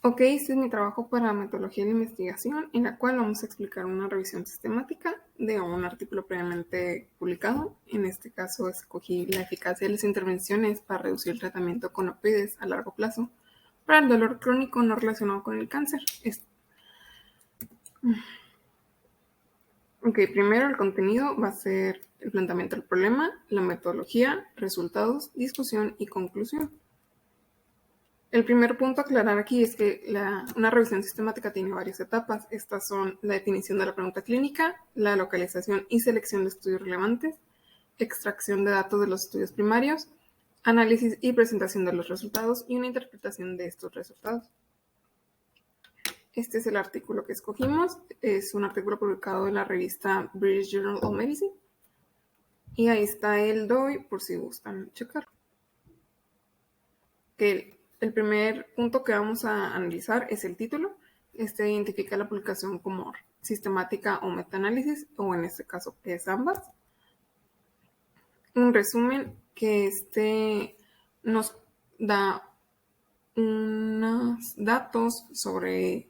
Ok, este es mi trabajo para metodología de investigación, en la cual vamos a explicar una revisión sistemática de un artículo previamente publicado. En este caso, escogí la eficacia de las intervenciones para reducir el tratamiento con opioides a largo plazo para el dolor crónico no relacionado con el cáncer. Ok, primero el contenido va a ser el planteamiento del problema, la metodología, resultados, discusión y conclusión. El primer punto a aclarar aquí es que una revisión sistemática tiene varias etapas. Estas son la definición de la pregunta clínica, la localización y selección de estudios relevantes, extracción de datos de los estudios primarios, análisis y presentación de los resultados y una interpretación de estos resultados. Este es el artículo que escogimos. Es un artículo publicado en la revista British Journal of Medicine. Y ahí está el DOI por si gustan checarlo. El primer punto que vamos a analizar es el título. Este identifica la publicación como sistemática o metaanálisis, o en este caso es ambas. Un resumen que nos da unos datos sobre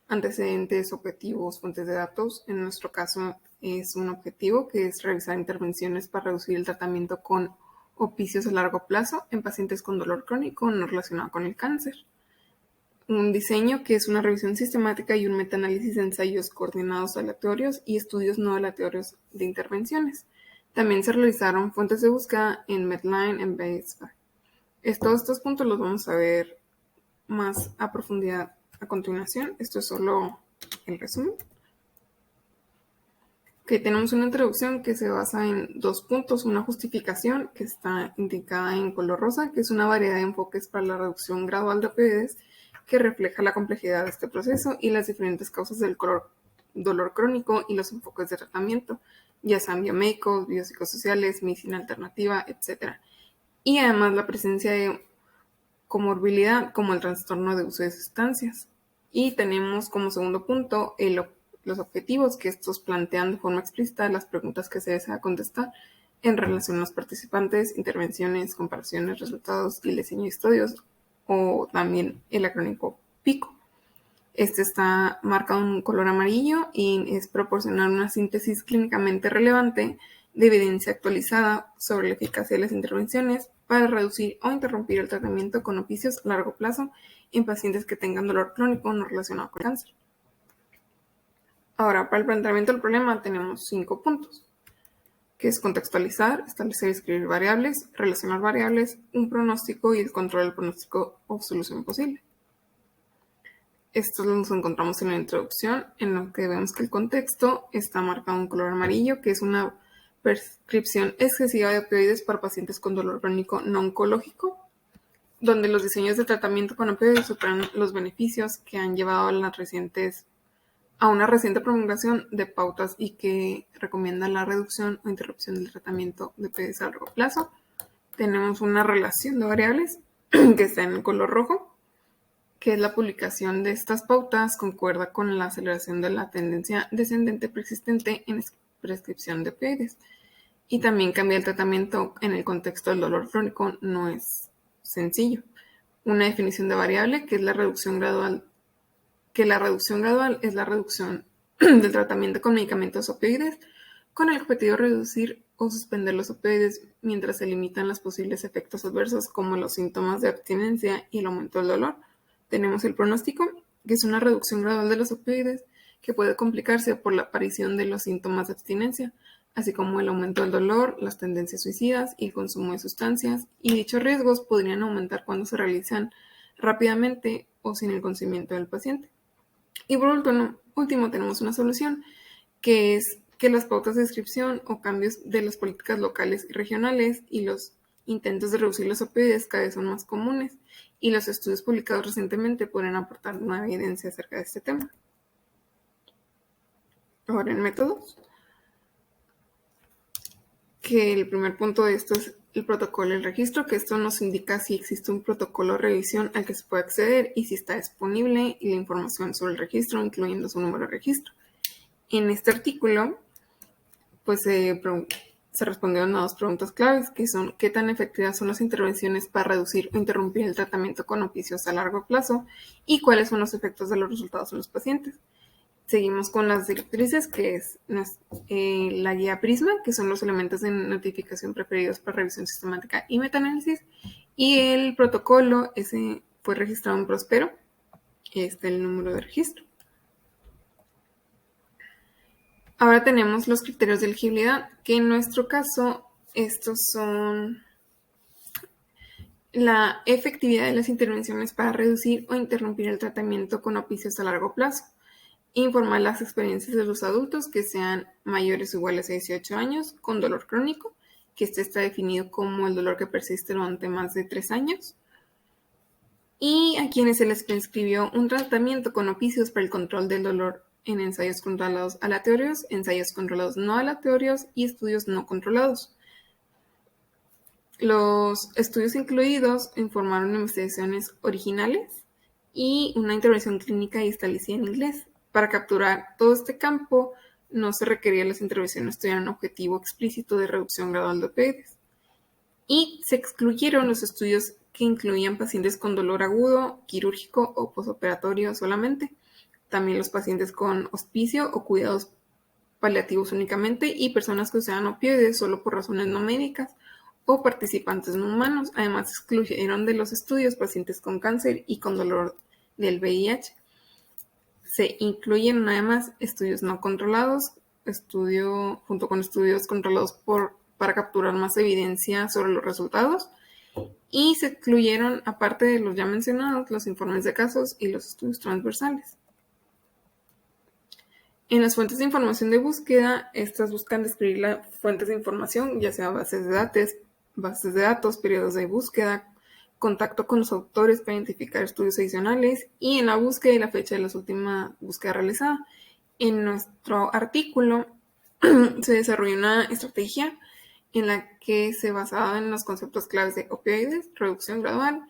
antecedentes, objetivos, fuentes de datos. En nuestro caso es un objetivo que es realizar intervenciones para reducir el tratamiento con opicios a largo plazo en pacientes con dolor crónico no relacionado con el cáncer. Un diseño que es una revisión sistemática y un metaanálisis de ensayos coordinados aleatorios y estudios no aleatorios de intervenciones. También se realizaron fuentes de búsqueda en Medline y Basecamp. Todos estos puntos los vamos a ver más a profundidad a continuación. Esto es solo el resumen. Que tenemos una introducción que se basa en 2 puntos, una justificación que está indicada en color rosa, que es una variedad de enfoques para la reducción gradual de opioides que refleja la complejidad de este proceso y las diferentes causas del dolor crónico y los enfoques de tratamiento, ya sean biomédicos, biopsicosociales, medicina alternativa, etc. Y además la presencia de comorbilidad como el trastorno de uso de sustancias. Y tenemos como segundo punto los objetivos, que estos plantean de forma explícita las preguntas que se desea contestar en relación a los participantes, intervenciones, comparaciones, resultados y diseño de estudios, o también el acrónimo PICO. Este está marcado en un color amarillo y es proporcionar una síntesis clínicamente relevante de evidencia actualizada sobre la eficacia de las intervenciones para reducir o interrumpir el tratamiento con opicios a largo plazo en pacientes que tengan dolor crónico no relacionado con el cáncer. Ahora, para el planteamiento del problema tenemos 5 puntos, que es contextualizar, establecer y escribir variables, relacionar variables, un pronóstico y el control del pronóstico o solución posible. Estos los encontramos en la introducción, en lo que vemos que el contexto está marcado en color amarillo, que es una prescripción excesiva de opioides para pacientes con dolor crónico no oncológico, donde los diseños de tratamiento con opioides superan los beneficios que han llevado a una reciente promulgación de pautas y que recomiendan la reducción o interrupción del tratamiento de opioides a largo plazo. Tenemos una relación de variables que está en el color rojo, que es la publicación de estas pautas concuerda con la aceleración de la tendencia descendente persistente en prescripción de opioides. Y también cambiar el tratamiento en el contexto del dolor crónico no es sencillo. Una definición de variable que es la reducción gradual, es la reducción del tratamiento con medicamentos opioides con el objetivo de reducir o suspender los opioides mientras se limitan los posibles efectos adversos como los síntomas de abstinencia y el aumento del dolor. Tenemos el pronóstico, que es una reducción gradual de los opioides que puede complicarse por la aparición de los síntomas de abstinencia, así como el aumento del dolor, las tendencias suicidas y el consumo de sustancias, y dichos riesgos podrían aumentar cuando se realizan rápidamente o sin el conocimiento del paciente. Y por último tenemos una solución, que es que las pautas de descripción o cambios de las políticas locales y regionales y los intentos de reducir los opioides cada vez son más comunes y los estudios publicados recientemente pueden aportar nueva evidencia acerca de este tema. Ahora en métodos, que el primer punto de esto es el protocolo y el registro, que esto nos indica si existe un protocolo de revisión al que se puede acceder y si está disponible y la información sobre el registro, incluyendo su número de registro. En este artículo, pues se se respondieron a dos preguntas claves, que son qué tan efectivas son las intervenciones para reducir o interrumpir el tratamiento con opicios a largo plazo y cuáles son los efectos de los resultados en los pacientes. Seguimos con las directrices, que es la guía PRISMA, que son los elementos de notificación preferidos para revisión sistemática y metaanálisis, y el protocolo, ese fue registrado en Prospero, este es el número de registro. Ahora tenemos los criterios de elegibilidad, que en nuestro caso estos son la efectividad de las intervenciones para reducir o interrumpir el tratamiento con opicios a largo plazo, informar las experiencias de los adultos que sean mayores o iguales a 18 años con dolor crónico, que este está definido como el dolor que persiste durante más de 3 años, y a quienes se les prescribió un tratamiento con opicios para el control del dolor en ensayos controlados aleatorios, ensayos controlados no aleatorios y estudios no controlados. Los estudios incluidos informaron investigaciones originales y una intervención clínica y establecida en inglés. Para capturar todo este campo, no se requería que las intervenciones tuvieran un objetivo explícito de reducción gradual de opioides. Y se excluyeron los estudios que incluían pacientes con dolor agudo, quirúrgico o posoperatorio solamente. También los pacientes con hospicio o cuidados paliativos únicamente y personas que usaban opioides solo por razones no médicas o participantes no humanos. Además, excluyeron de los estudios pacientes con cáncer y con dolor del VIH. Se incluyen además estudios no controlados, junto con estudios controlados para capturar más evidencia sobre los resultados, y se excluyeron, aparte de los ya mencionados, los informes de casos y los estudios transversales. En las fuentes de información de búsqueda, estas buscan describir las fuentes de información, ya sea bases de datos, periodos de búsqueda, contacto con los autores para identificar estudios adicionales y en la búsqueda y la fecha de la última búsqueda realizada. En nuestro artículo se desarrolló una estrategia en la que se basaba en los conceptos claves de opioides, reducción gradual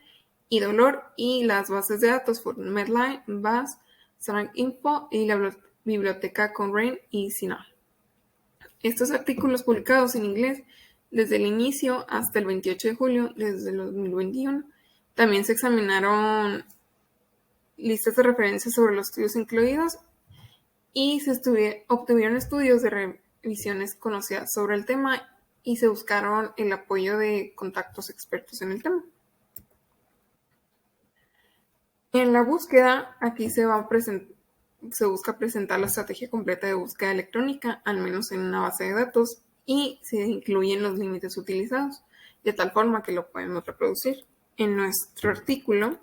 y dolor, y las bases de datos fueron Medline, VAS, SARANC-Info y la biblioteca Cochrane y CINAHL. Estos artículos publicados en inglés desde el inicio hasta el 28 de julio desde el 2021. También se examinaron listas de referencias sobre los estudios incluidos y se obtuvieron estudios de revisiones conocidas sobre el tema y se buscaron el apoyo de contactos expertos en el tema. En la búsqueda, aquí se busca presentar la estrategia completa de búsqueda electrónica, al menos en una base de datos, y se incluyen los límites utilizados, de tal forma que lo podemos reproducir. En nuestro artículo,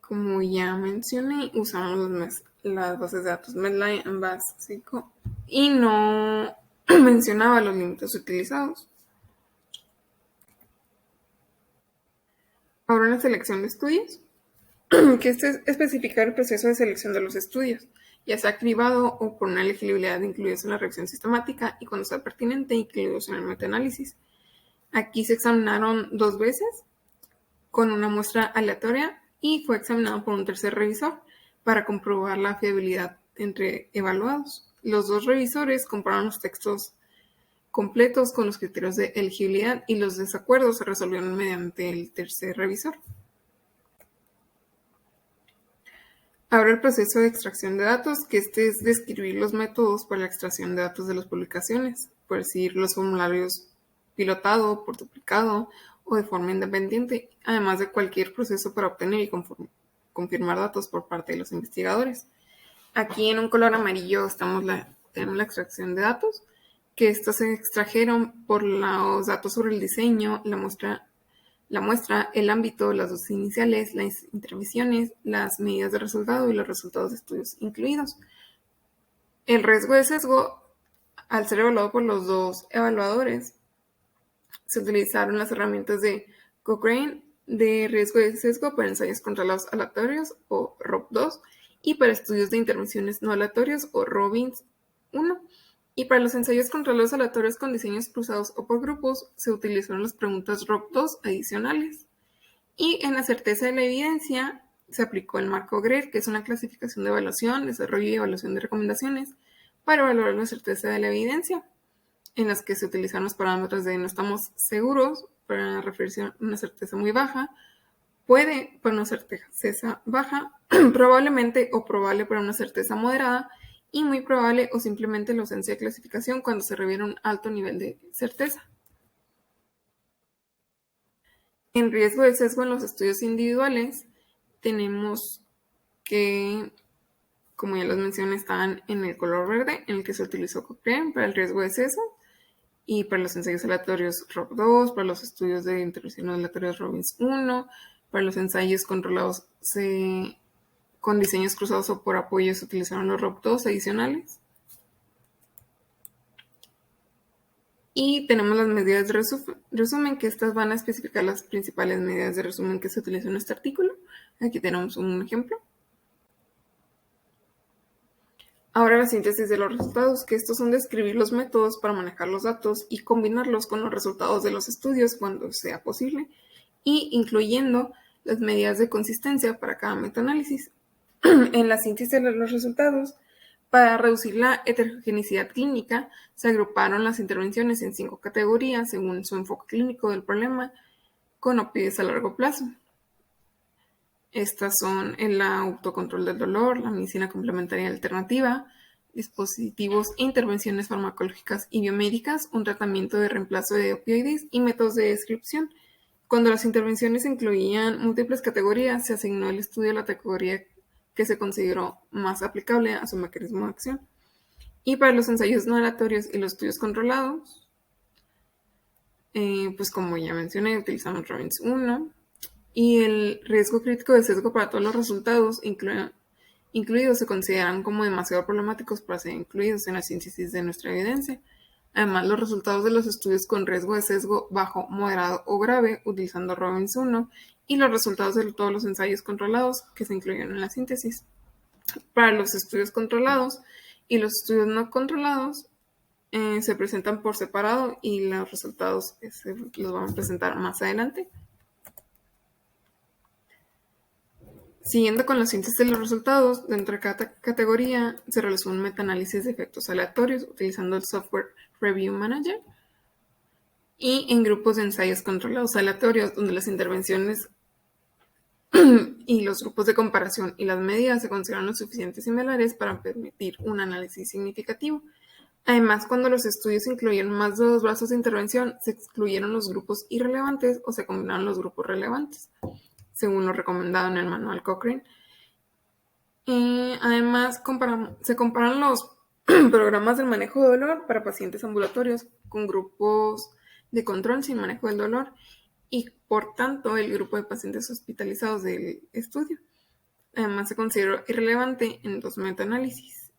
como ya mencioné, usamos las bases de datos Medline, VAS, SICO, y no mencionaba los límites utilizados. Ahora la selección de estudios, que este es especificar el proceso de selección de los estudios, ya sea cribado o por una elegibilidad incluidos en la revisión sistemática y cuando sea pertinente incluidos en el metaanálisis. Aquí se examinaron 2 veces con una muestra aleatoria y fue examinado por un tercer revisor para comprobar la fiabilidad entre evaluados. Los 2 revisores compararon los textos completos con los criterios de elegibilidad y los desacuerdos se resolvieron mediante el tercer revisor. Ahora el proceso de extracción de datos, que este es describir los métodos para la extracción de datos de las publicaciones, por decir los formularios pilotado, por duplicado o de forma independiente, además de cualquier proceso para obtener y confirmar datos por parte de los investigadores. Aquí en un color amarillo tenemos la extracción de datos, que estos se extrajeron por los datos sobre el diseño, la muestra, el ámbito, las dosis iniciales, las intervenciones, las medidas de resultado y los resultados de estudios incluidos. El riesgo de sesgo, al ser evaluado por los 2 evaluadores, se utilizaron las herramientas de Cochrane de riesgo de sesgo para ensayos controlados aleatorios o ROB2 y para estudios de intervenciones no aleatorios o ROBINS 1. Y para los ensayos controlados aleatorios con diseños cruzados o por grupos, se utilizaron las preguntas ROB2 adicionales. Y en la certeza de la evidencia, se aplicó el marco GRER, que es una clasificación de evaluación, desarrollo y evaluación de recomendaciones para valorar la certeza de la evidencia, en las que se utilizaron los parámetros de no estamos seguros para referirse a una certeza muy baja, puede para una certeza baja, probablemente o probable para una certeza moderada, y muy probable o simplemente la ausencia de clasificación cuando se requiere un alto nivel de certeza. En riesgo de sesgo en los estudios individuales, tenemos que, como ya los mencioné, están en el color verde, en el que se utilizó Cochrane para el riesgo de sesgo, y para los ensayos aleatorios ROB2, para los estudios de intervención aleatorios Robbins 1, para los ensayos controlados con diseños cruzados o por apoyo se utilizaron los ROB2 adicionales. Y tenemos las medidas de resumen, que estas van a especificar las principales medidas de resumen que se utilizan en este artículo. Aquí tenemos un ejemplo. Ahora la síntesis de los resultados, que estos son describir los métodos para manejar los datos y combinarlos con los resultados de los estudios cuando sea posible, y incluyendo las medidas de consistencia para cada metaanálisis. En la síntesis de los resultados, para reducir la heterogeneidad clínica, se agruparon las intervenciones en 5 categorías según su enfoque clínico del problema con opioides a largo plazo. Estas son el autocontrol del dolor, la medicina complementaria alternativa, dispositivos e intervenciones farmacológicas y biomédicas, un tratamiento de reemplazo de opioides y métodos de descripción. Cuando las intervenciones incluían múltiples categorías, se asignó el estudio a la categoría que se consideró más aplicable a su mecanismo de acción. Y para los ensayos no aleatorios y los estudios controlados, pues como ya mencioné, utilizamos Robbins 1, y el riesgo crítico de sesgo para todos los resultados incluidos se consideran como demasiado problemáticos para ser incluidos en la síntesis de nuestra evidencia. Además, los resultados de los estudios con riesgo de sesgo bajo, moderado o grave, utilizando Robbins 1, y los resultados de todos los ensayos controlados que se incluyen en la síntesis. Para los estudios controlados y los estudios no controlados, se presentan por separado y los resultados los vamos a presentar más adelante. Siguiendo con la síntesis de los resultados, dentro de cada categoría se realizó un metaanálisis de efectos aleatorios utilizando el software Review Manager, y en grupos de ensayos controlados aleatorios, donde las intervenciones y los grupos de comparación y las medidas se consideran lo suficientemente similares para permitir un análisis significativo. Además, cuando los estudios incluyeron más de 2 brazos de intervención, se excluyeron los grupos irrelevantes o se combinaron los grupos relevantes, según lo recomendado en el manual Cochrane. Además, se comparan los programas del manejo de dolor para pacientes ambulatorios con grupos de control sin manejo del dolor, y por tanto el grupo de pacientes hospitalizados del estudio. Además, se consideró irrelevante en 2 metaanálisis.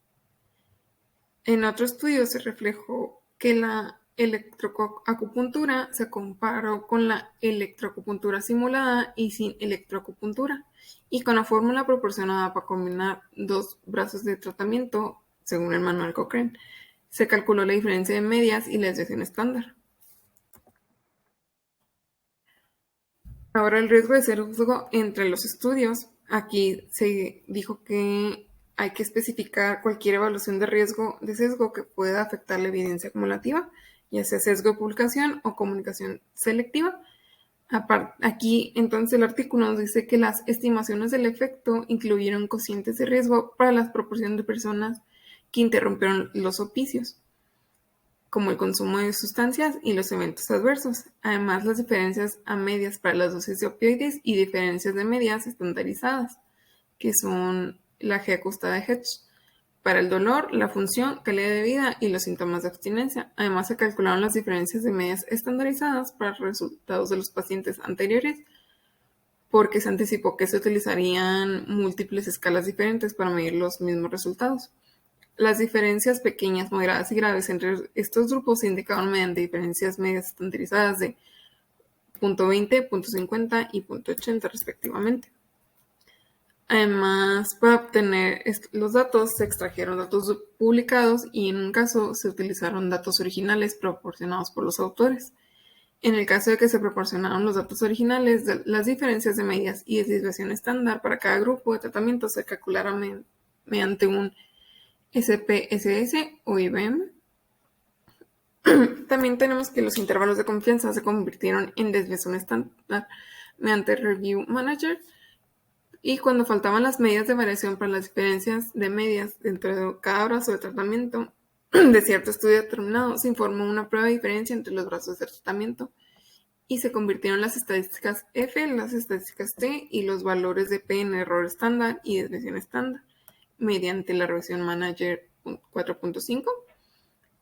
En otro estudio se reflejó que la electroacupuntura se comparó con la electroacupuntura simulada y sin electroacupuntura, y con la fórmula proporcionada para combinar 2 brazos de tratamiento, según el manual Cochrane, se calculó la diferencia de medias y la desviación estándar. Ahora, el riesgo de sesgo entre los estudios. Aquí se dijo que hay que especificar cualquier evaluación de riesgo de sesgo que pueda afectar la evidencia acumulativa, ya sea sesgo de publicación o comunicación selectiva. Aquí, entonces, el artículo nos dice que las estimaciones del efecto incluyeron cocientes de riesgo para la proporción de personas que interrumpieron los oficios, como el consumo de sustancias y los eventos adversos. Además, las diferencias a medias para las dosis de opioides y diferencias de medias estandarizadas, que son la G acostada de Hedge, para el dolor, la función, calidad de vida y los síntomas de abstinencia. Además, se calcularon las diferencias de medias estandarizadas para resultados de los pacientes anteriores, porque se anticipó que se utilizarían múltiples escalas diferentes para medir los mismos resultados. Las diferencias pequeñas, moderadas y graves entre estos grupos se indicaron mediante diferencias medias estandarizadas de 0.20, 0.50 y 0.80 respectivamente. Además, para obtener los datos se extrajeron datos publicados y en un caso se utilizaron datos originales proporcionados por los autores. En el caso de que se proporcionaron los datos originales, las diferencias de medias y desviación estándar para cada grupo de tratamiento se calcularon mediante un SPSS o IBM. También tenemos que los intervalos de confianza se convirtieron en desviación estándar mediante Review Manager, y cuando faltaban las medidas de variación para las diferencias de medias dentro de cada brazo de tratamiento de cierto estudio determinado, se informó una prueba de diferencia entre los brazos de tratamiento y se convirtieron las estadísticas F en las estadísticas T y los valores de P en error estándar y desviación estándar mediante la Review Manager 4.5.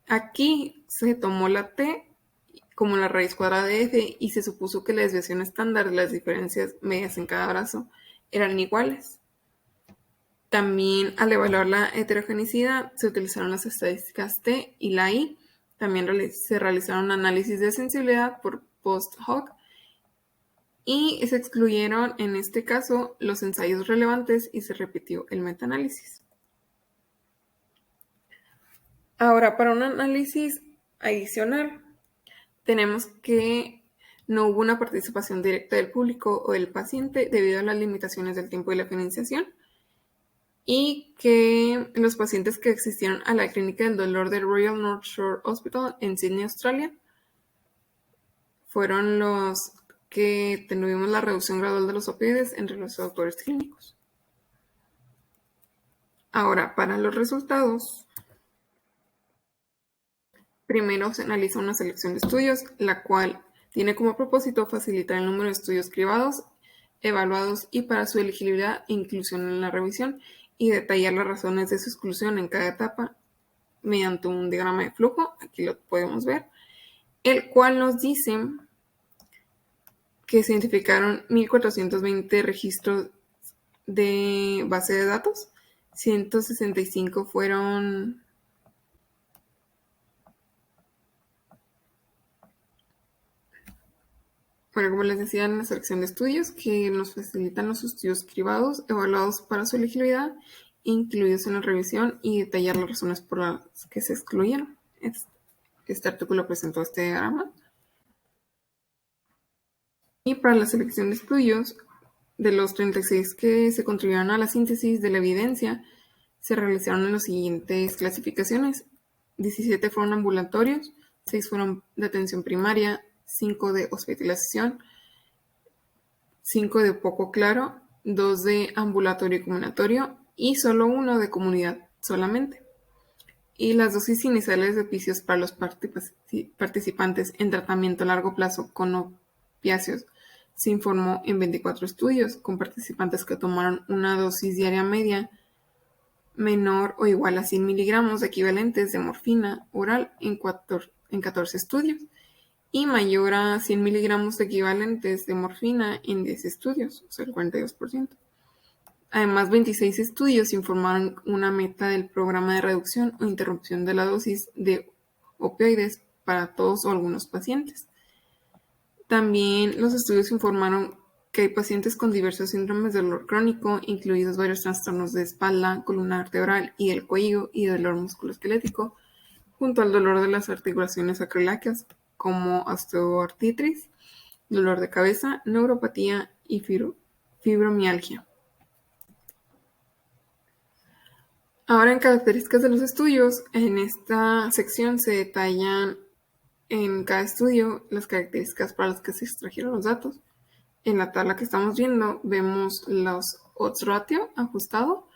Aquí se tomó la T como la raíz cuadrada de F y se supuso que la desviación estándar de las diferencias medias en cada brazo eran iguales. También al evaluar la heterogeneidad se utilizaron las estadísticas T y la I. También se realizaron análisis de sensibilidad por post hoc y se excluyeron en este caso los ensayos relevantes y se repitió el metaanálisis. Ahora, para un análisis adicional, tenemos que no hubo una participación directa del público o del paciente debido a las limitaciones del tiempo de la financiación, y que los pacientes que asistieron a la clínica del dolor del Royal North Shore Hospital en Sydney, Australia, fueron los que tuvimos la reducción gradual de los opioides entre los autores clínicos. Ahora, para los resultados, primero se analiza una selección de estudios, la cual tiene como propósito facilitar el número de estudios cribados, evaluados y para su elegibilidad e inclusión en la revisión, y detallar las razones de su exclusión en cada etapa mediante un diagrama de flujo. Aquí lo podemos ver, el cual nos dice que se identificaron 1.420 registros de base de datos, 165 fueron como les decía, en la selección de estudios que nos facilitan los estudios cribados, evaluados para su elegibilidad, incluidos en la revisión, y detallar las razones por las que se excluyeron. Este artículo presentó este diagrama. Y para la selección de estudios, de los 36 que se contribuyeron a la síntesis de la evidencia, se realizaron en las siguientes clasificaciones. 17 fueron ambulatorios, 6 fueron de atención primaria, 5 de hospitalización, 5 de poco claro, 2 de ambulatorio y combinatorio y solo 1 de comunidad solamente. Y las dosis iniciales de opiáceos para los participantes en tratamiento a largo plazo con opiáceos se informó en 24 estudios con participantes que tomaron una dosis diaria media menor o igual a 100 miligramos equivalentes de morfina oral en 14 estudios, y mayor a 100 miligramos equivalentes de morfina en 10 estudios, o sea, el 42%. Además, 26 estudios informaron una meta del programa de reducción o interrupción de la dosis de opioides para todos o algunos pacientes. También los estudios informaron que hay pacientes con diversos síndromes de dolor crónico, incluidos varios trastornos de espalda, columna vertebral y del cuello y dolor musculoesquelético, junto al dolor de las articulaciones sacroiliacas, como osteoartritis, dolor de cabeza, neuropatía y fibromialgia. Ahora, en características de los estudios, en esta sección se detallan en cada estudio las características para las que se extrajeron los datos. En la tabla que estamos viendo vemos los odds ratio ajustado,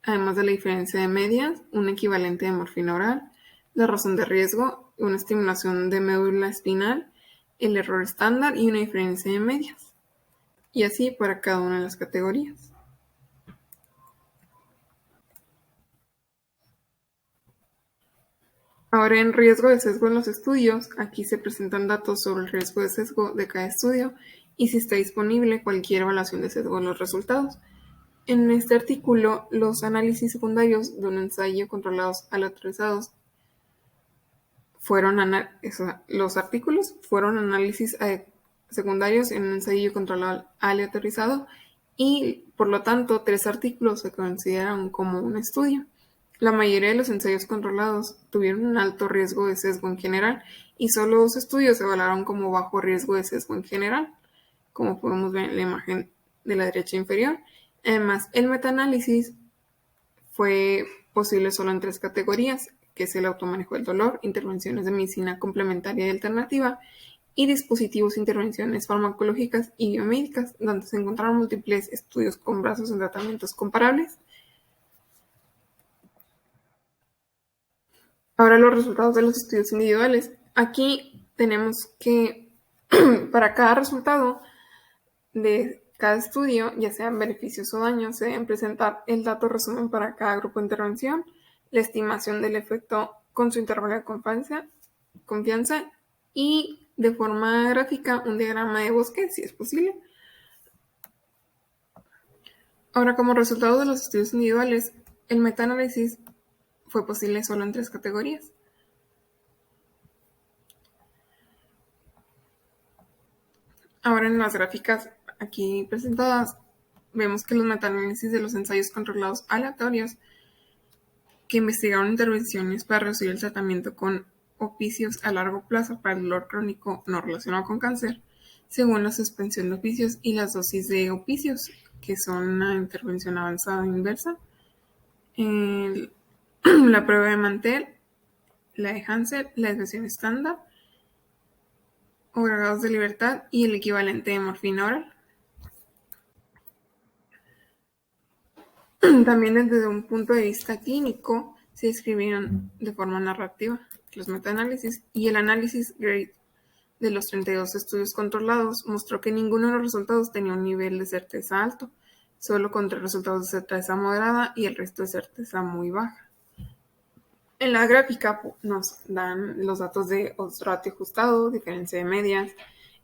además de la diferencia de medias, un equivalente de morfina oral, la razón de riesgo, una estimulación de médula espinal, el error estándar y una diferencia de medias. Y así para cada una de las categorías. Ahora, en riesgo de sesgo en los estudios, aquí se presentan datos sobre el riesgo de sesgo de cada estudio y si está disponible cualquier evaluación de sesgo en los resultados. En este artículo, los análisis secundarios de un ensayo controlados aleatorizados los artículos fueron análisis secundarios en un ensayo controlado aleatorizado y, por lo tanto, 3 artículos se consideran como un estudio. La mayoría de los ensayos controlados tuvieron un alto riesgo de sesgo en general y solo 2 estudios se evaluaron como bajo riesgo de sesgo en general, como podemos ver en la imagen de la derecha inferior. Además, el metaanálisis fue posible solo en 3 categorías, que es el automanejo del dolor, intervenciones de medicina complementaria y alternativa, y dispositivos, intervenciones farmacológicas y biomédicas, donde se encontraron múltiples estudios con brazos en tratamientos comparables. Ahora los resultados de los estudios individuales. Aquí tenemos que para cada resultado de cada estudio, ya sean beneficios o daños, se deben presentar el dato resumen para cada grupo de intervención, la estimación del efecto con su intervalo de confianza y de forma gráfica un diagrama de bosque, si es posible. Ahora, como resultado de los estudios individuales, el metaanálisis fue posible solo en 3 categorías. Ahora, en las gráficas aquí presentadas, vemos que los metaanálisis de los ensayos controlados aleatorios que investigaron intervenciones para reducir el tratamiento con oficios a largo plazo para el dolor crónico no relacionado con cáncer, según la suspensión de oficios y las dosis de oficios, que son una intervención avanzada inversa, la prueba de Mantel, la de Hansel, la desviación estándar, o grados de libertad y el equivalente de morfina oral. También desde un punto de vista clínico se describieron de forma narrativa los metaanálisis y el análisis GRADE de los 32 estudios controlados mostró que ninguno de los resultados tenía un nivel de certeza alto, solo con 3 resultados de certeza moderada y el resto de certeza muy baja. En la gráfica nos dan los datos de odds ratio ajustado, diferencia de medias,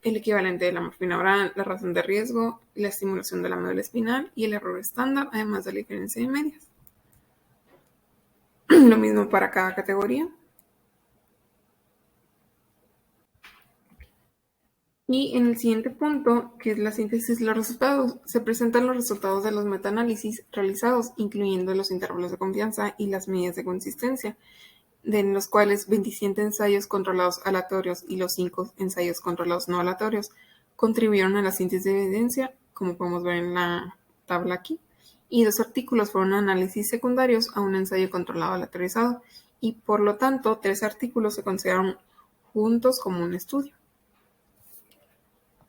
el equivalente de la morfina oral, la razón de riesgo, la estimulación de la médula espinal y el error estándar, además de la diferencia de medias. Lo mismo para cada categoría. Y en el siguiente punto, que es la síntesis de los resultados, se presentan los resultados de los metaanálisis realizados, incluyendo los intervalos de confianza y las medidas de consistencia, de los cuales 27 ensayos controlados aleatorios y los 5 ensayos controlados no aleatorios contribuyeron a la síntesis de evidencia, como podemos ver en la tabla aquí, y 2 artículos fueron análisis secundarios a un ensayo controlado aleatorizado, y por lo tanto 3 artículos se consideraron juntos como un estudio.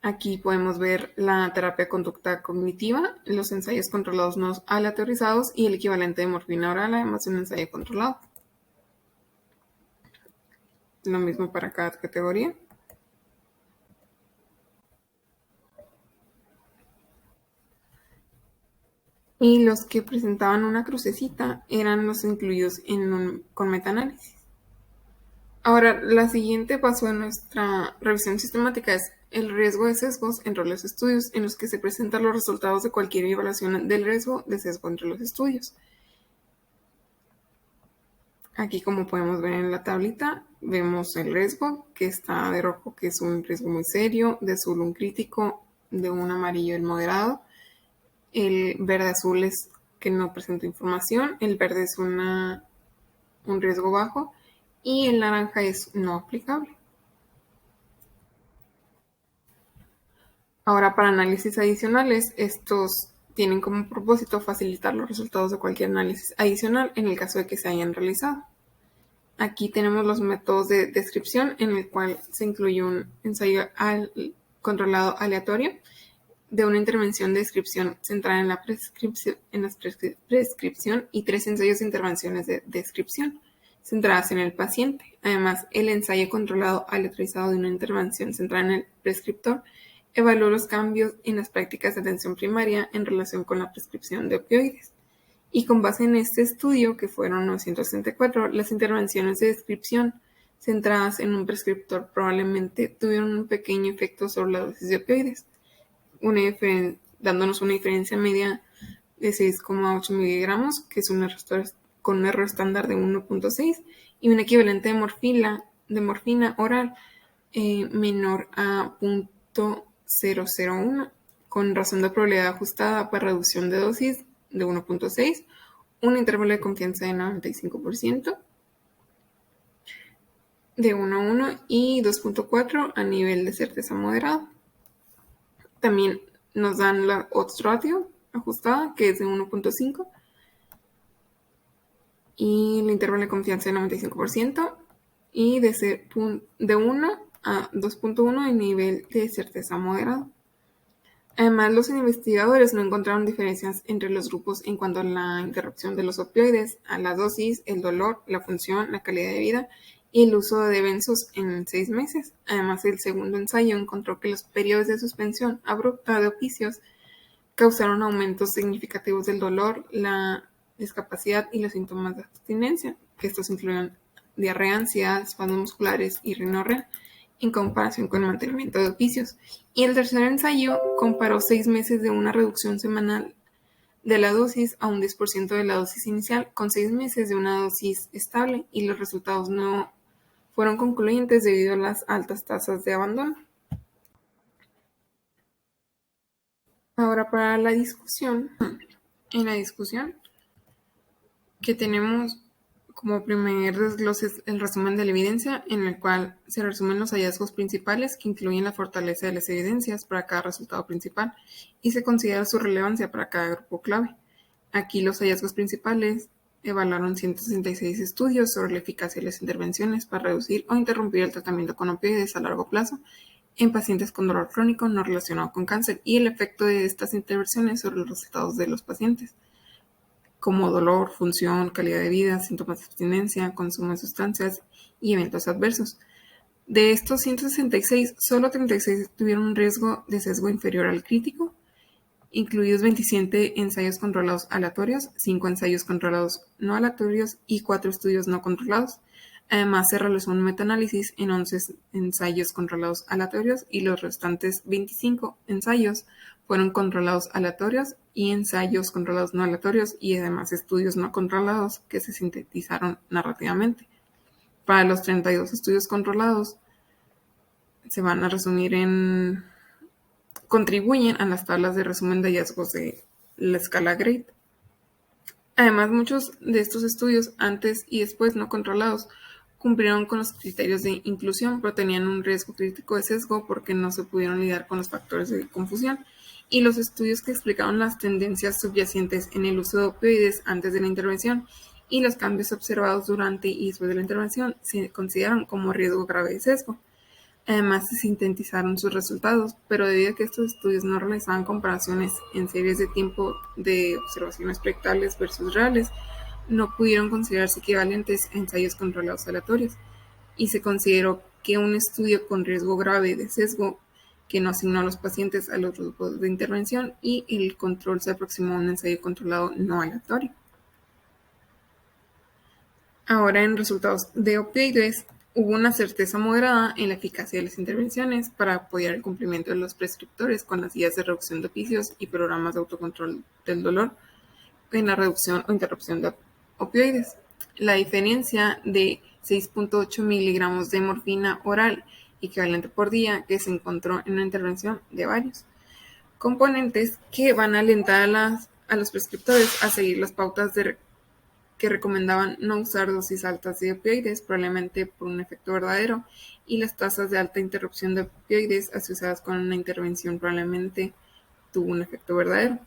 Aquí podemos ver la terapia de conducta cognitiva, los ensayos controlados no aleatorizados y el equivalente de morfina oral, además de un ensayo controlado. Lo mismo para cada categoría. Y los que presentaban una crucecita eran los incluidos con metaanálisis. Ahora, la siguiente paso de nuestra revisión sistemática es el riesgo de sesgos entre los estudios, en los que se presentan los resultados de cualquier evaluación del riesgo de sesgo entre los estudios. Aquí, como podemos ver en la tablita, vemos el riesgo, que está de rojo, que es un riesgo muy serio, de azul un crítico, de un amarillo el moderado, el verde azul es que no presenta información, el verde es un riesgo bajo y el naranja es no aplicable. Ahora, para análisis adicionales, estos tienen como propósito facilitar los resultados de cualquier análisis adicional en el caso de que se hayan realizado. Aquí tenemos los métodos de descripción, en el cual se incluye un ensayo controlado aleatorio de una intervención de descripción centrada en la prescripción y 3 ensayos de intervenciones de descripción centradas en el paciente. Además, el ensayo controlado aleatorizado de una intervención centrada en el prescriptor evaluó los cambios en las prácticas de atención primaria en relación con la prescripción de opioides. Y con base en este estudio, que fueron 964, las intervenciones de descripción centradas en un prescriptor probablemente tuvieron un pequeño efecto sobre la dosis de opioides, dándonos una diferencia media de 6,8 miligramos, que es con un error estándar de 1.6, y un equivalente de morfina oral menor a 0.001, con razón de probabilidad ajustada para reducción de dosis de 1.6, un intervalo de confianza de 95%, de 1 a 1 y 2.4 a nivel de certeza moderado. También nos dan la odds ratio ajustada, que es de 1.5, y el intervalo de confianza de 95% y de 1 a 2.1 el nivel de certeza moderado. Además, los investigadores no encontraron diferencias entre los grupos en cuanto a la interrupción de los opioides, a la dosis, el dolor, la función, la calidad de vida y el uso de benzos en 6 meses. Además, el segundo ensayo encontró que los periodos de suspensión abrupta de oficios causaron aumentos significativos del dolor, la discapacidad y los síntomas de abstinencia. Estos incluyen diarrea, ansiedad, espasmos musculares y rinorrea en comparación con el mantenimiento de oficios. Y el tercer ensayo comparó 6 meses de una reducción semanal de la dosis a un 10% de la dosis inicial con 6 meses de una dosis estable, y los resultados no fueron concluyentes debido a las altas tasas de abandono. Ahora para la discusión. En la discusión que tenemos como primer desglose el resumen de la evidencia, en el cual se resumen los hallazgos principales que incluyen la fortaleza de las evidencias para cada resultado principal y se considera su relevancia para cada grupo clave. Aquí los hallazgos principales evaluaron 166 estudios sobre la eficacia de las intervenciones para reducir o interrumpir el tratamiento con opioides a largo plazo en pacientes con dolor crónico no relacionado con cáncer y el efecto de estas intervenciones sobre los resultados de los pacientes, como dolor, función, calidad de vida, síntomas de abstinencia, consumo de sustancias y eventos adversos. De estos 166, solo 36 tuvieron un riesgo de sesgo inferior al crítico, incluidos 27 ensayos controlados aleatorios, 5 ensayos controlados no aleatorios y 4 estudios no controlados. Además, se realizó un metaanálisis en 11 ensayos controlados aleatorios y los restantes 25 ensayos fueron controlados aleatorios y ensayos controlados no aleatorios y además estudios no controlados que se sintetizaron narrativamente. Para los 32 estudios controlados se van a resumir en contribuyen a las tablas de resumen de hallazgos de la escala GRADE. Además, muchos de estos estudios antes y después no controlados cumplieron con los criterios de inclusión, pero tenían un riesgo crítico de sesgo porque no se pudieron lidiar con los factores de confusión. Y los estudios que explicaron las tendencias subyacentes en el uso de opioides antes de la intervención y los cambios observados durante y después de la intervención se consideran como riesgo grave de sesgo. Además, se sintetizaron sus resultados, pero debido a que estos estudios no realizaban comparaciones en series de tiempo de observaciones proyectables versus reales, no pudieron considerarse equivalentes a ensayos controlados aleatorios, y se consideró que un estudio con riesgo grave de sesgo que no asignó a los pacientes a los grupos de intervención y el control se aproximó a un ensayo controlado no aleatorio. Ahora, en resultados de opioides, hubo una certeza moderada en la eficacia de las intervenciones para apoyar el cumplimiento de los prescriptores con las guías de reducción de oficios y programas de autocontrol del dolor en la reducción o interrupción de opioides. La diferencia de 6.8 miligramos de morfina oral equivalente por día que se encontró en una intervención de varios componentes que van a alentar a los prescriptores a seguir las pautas que recomendaban no usar dosis altas de opioides, probablemente por un efecto verdadero, y las tasas de alta interrupción de opioides asociadas con una intervención probablemente tuvo un efecto verdadero.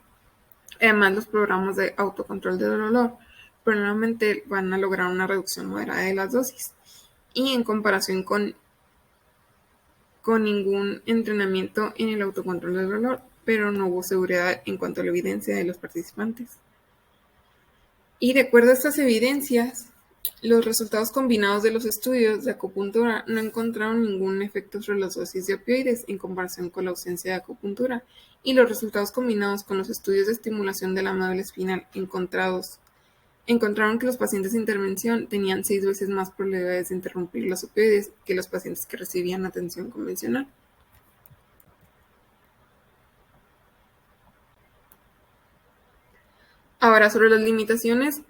Además, los programas de autocontrol de dolor probablemente van a lograr una reducción moderada de las dosis. Y en comparación con ningún entrenamiento en el autocontrol del dolor, pero no hubo seguridad en cuanto a la evidencia de los participantes. Y de acuerdo a estas evidencias, los resultados combinados de los estudios de acupuntura no encontraron ningún efecto sobre las dosis de opioides en comparación con la ausencia de acupuntura, y los resultados combinados con los estudios de estimulación de la médula espinal encontraron que los pacientes de intervención tenían 6 veces más probabilidades de interrumpir los opioides que los pacientes que recibían atención convencional. Ahora, sobre las limitaciones,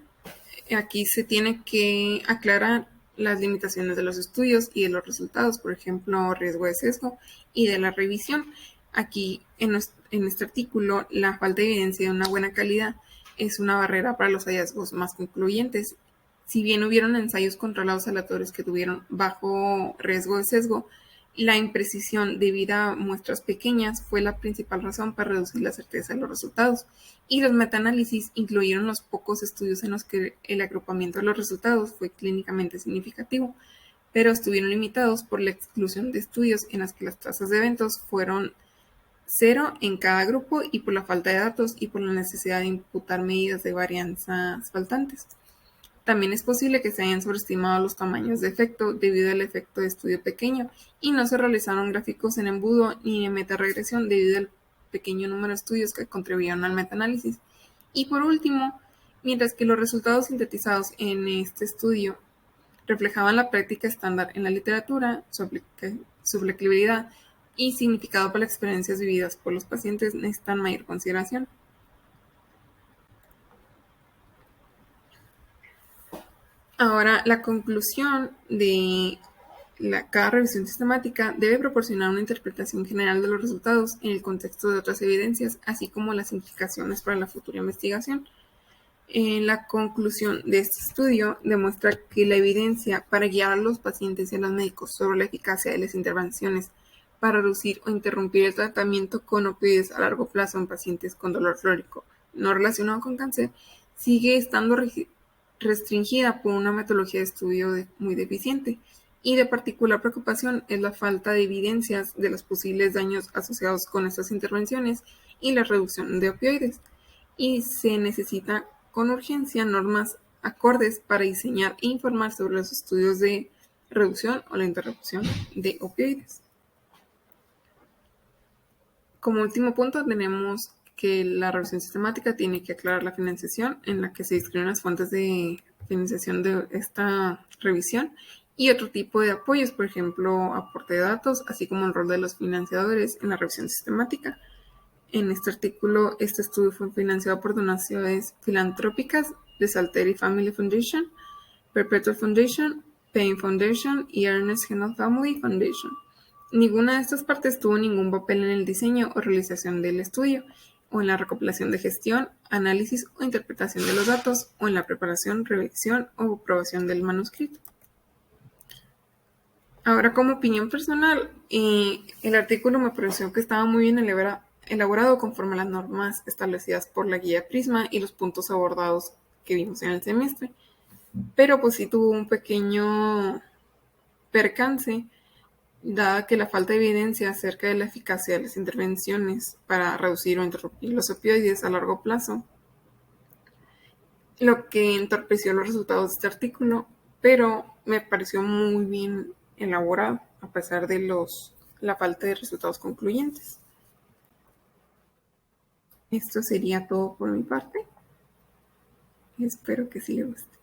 aquí se tiene que aclarar las limitaciones de los estudios y de los resultados, por ejemplo, riesgo de sesgo y de la revisión. Aquí, en este artículo, la falta de evidencia de una buena calidad es una barrera para los hallazgos más concluyentes. Si bien hubieron ensayos controlados aleatorios que tuvieron bajo riesgo de sesgo, La imprecisión debida a muestras pequeñas fue la principal razón para reducir la certeza de los resultados, y los metaanálisis incluyeron los pocos estudios en los que el agrupamiento de los resultados fue clínicamente significativo, pero estuvieron limitados por la exclusión de estudios en los que las tasas de eventos fueron 0 en cada grupo y por la falta de datos y por la necesidad de imputar medidas de varianzas faltantes. También es posible que se hayan sobreestimado los tamaños de efecto debido al efecto de estudio pequeño y no se realizaron gráficos en embudo ni en metaregresión debido al pequeño número de estudios que contribuyeron al metaanálisis. Y por último, mientras que los resultados sintetizados en este estudio reflejaban la práctica estándar en la literatura, su aplicabilidad y significado para las experiencias vividas por los pacientes necesitan mayor consideración. Ahora, la conclusión de cada revisión sistemática debe proporcionar una interpretación general de los resultados en el contexto de otras evidencias, así como las implicaciones para la futura investigación. La conclusión de este estudio demuestra que la evidencia para guiar a los pacientes y a los médicos sobre la eficacia de las intervenciones para reducir o interrumpir el tratamiento con opioides a largo plazo en pacientes con dolor crónico no relacionado con cáncer sigue estando restringida por una metodología de estudio muy deficiente, y de particular preocupación es la falta de evidencias de los posibles daños asociados con estas intervenciones y la reducción de opioides, y se necesita con urgencia normas acordes para diseñar e informar sobre los estudios de reducción o la interrupción de opioides. Como último punto, tenemos que la revisión sistemática tiene que aclarar la financiación en la que se describen las fuentes de financiación de esta revisión y otro tipo de apoyos, por ejemplo, aporte de datos, así como el rol de los financiadores en la revisión sistemática. En este artículo, este estudio fue financiado por donaciones filantrópicas de Salteri Family Foundation, Perpetual Foundation, Payne Foundation y Ernest Hennell Family Foundation. Ninguna de estas partes tuvo ningún papel en el diseño o realización del estudio, o en la recopilación de gestión, análisis o interpretación de los datos, o en la preparación, revisión o aprobación del manuscrito. Ahora, como opinión personal, el artículo me pareció que estaba muy bien elaborado conforme a las normas establecidas por la guía Prisma y los puntos abordados que vimos en el semestre, pero pues sí tuvo un pequeño percance, dada que la falta de evidencia acerca de la eficacia de las intervenciones para reducir o interrumpir los opioides a largo plazo, lo que entorpeció los resultados de este artículo, pero me pareció muy bien elaborado a pesar de la falta de resultados concluyentes. Esto sería todo por mi parte. Espero que sí les guste.